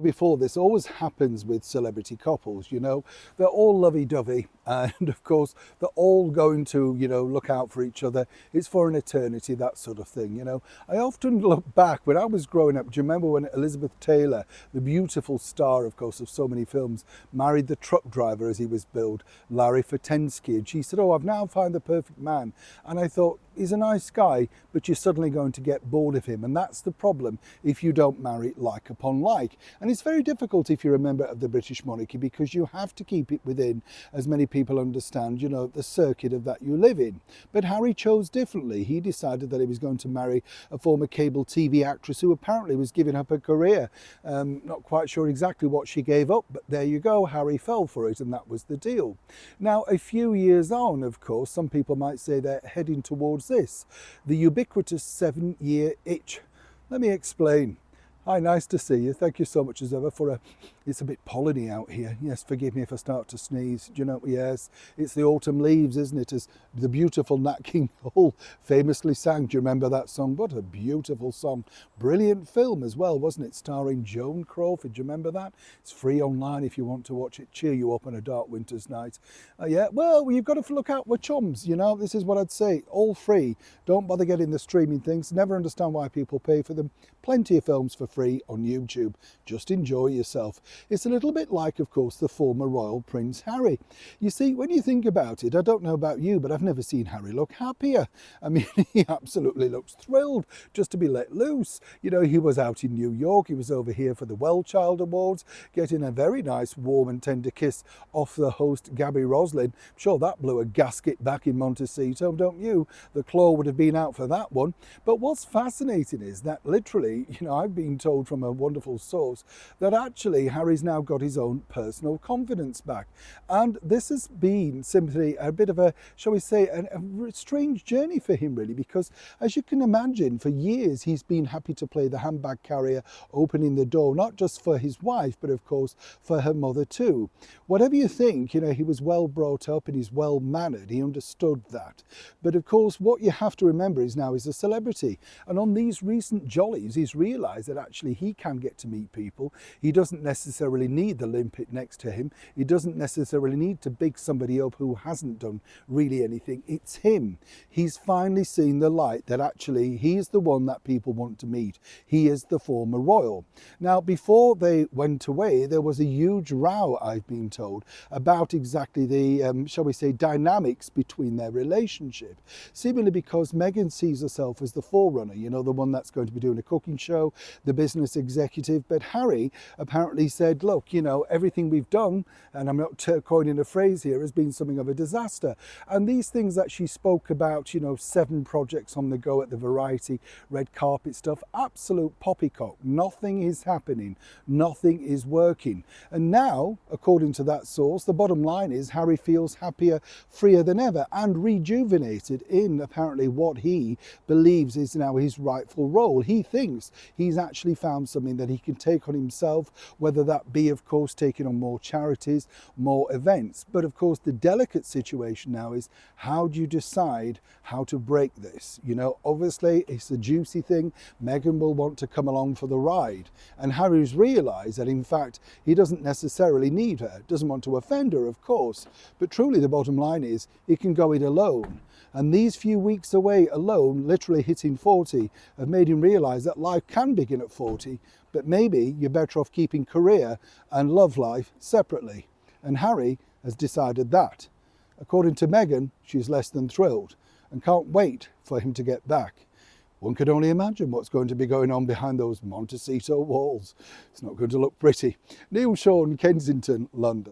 Before, this always happens with celebrity couples, you know, they're all lovey-dovey, and of course they're all going to, you know, look out for each other. It's for an eternity, that sort of thing, you know. I often look back when I was growing up. Do you remember when Elizabeth Taylor, the beautiful star of course of so many films, married the truck driver as he was billed, Larry Fatensky, and she said, "Oh, I've now found the perfect man." And I thought, he's a nice guy, but you're suddenly going to get bored of him, and that's the problem if you don't marry like upon like. And it's very difficult if you're a member of the British monarchy, because you have to keep it within, as many people understand, you know, the circuit of that you live in. But Harry chose differently. He decided that he was going to marry a former cable TV actress who apparently was giving up her career. Not quite sure exactly what she gave up, but there you go, Harry fell for it, and that was the deal. Now, a few years on, of course, some people might say they're heading towards this, the ubiquitous 7-year itch. Let me explain. Hi, nice to see you. Thank you so much as ever for it's a bit polleny out here. Yes, forgive me if I start to sneeze. Do you know, yes, it's the autumn leaves, isn't it? As the beautiful Nat King Cole famously sang. Do you remember that song? What a beautiful song. Brilliant film as well, wasn't it? Starring Joan Crawford. Do you remember that? It's free online if you want to watch it. Cheer you up on a dark winter's night. Yeah, well, you've got to look out for chums, you know. This is what I'd say. All free. Don't bother getting the streaming things. Never understand why people pay for them. Plenty of films for free on YouTube. Just enjoy yourself. It's a little bit like, of course, the former royal Prince Harry. You see, when you think about it, I don't know about you, but I've never seen Harry look happier. I mean, he absolutely looks thrilled just to be let loose. You know, he was out in New York. He was over here for the Well Child Awards, getting a very nice, warm and tender kiss off the host, Gabby Roslin. I'm sure that blew a gasket back in Montecito, don't you? The claw would have been out for that one. But what's fascinating is that literally, you know, I've been told from a wonderful source that actually Harry's now got his own personal confidence back. And this has been simply a bit of a, shall we say, a strange journey for him really, because as you can imagine, for years he's been happy to play the handbag carrier, opening the door, not just for his wife, but of course for her mother too. Whatever you think, you know, he was well brought up and he's well mannered, he understood that. But of course, what you have to remember is now he's a celebrity. And on these recent jollies, he's realised that actually he can get to meet people. He doesn't necessarily need the limpet next to him. He doesn't necessarily need to big somebody up who hasn't done really anything. It's him. He's finally seen the light that actually he's the one that people want to meet. He is the former royal. Now, before they went away, there was a huge row, I've been told, about exactly the, shall we say, dynamics between their relationship. Seemingly because Meghan sees herself as the forerunner, you know, the one that's going to be doing a cooking show, the business executive. But Harry apparently said, look, you know, everything we've done, and I'm not coining a phrase here, has been something of a disaster. And these things that she spoke about, you know, 7 projects on the go at the Variety red carpet stuff, absolute poppycock. Nothing is happening. Nothing is working. And now, according to that source, the bottom line is Harry feels happier, freer than ever, and rejuvenated in apparently what he believes is now his rightful role. He thinks he's actually found something that he can take on himself, whether that be, of course, taking on more charities, more events. But of course, the delicate situation now is, how do you decide how to break this? You know, obviously it's a juicy thing. Meghan will want to come along for the ride. And Harry's realised that in fact, he doesn't necessarily need her. Doesn't want to offend her, of course. But truly the bottom line is, he can go it alone. And these few weeks away alone, literally hitting 40, have made him realise that life can begin at 40, but maybe you're better off keeping career and love life separately. And Harry has decided that. According to Meghan, she's less than thrilled and can't wait for him to get back. One could only imagine what's going to be going on behind those Montecito walls. It's not going to look pretty. Neil Sean, Kensington, London.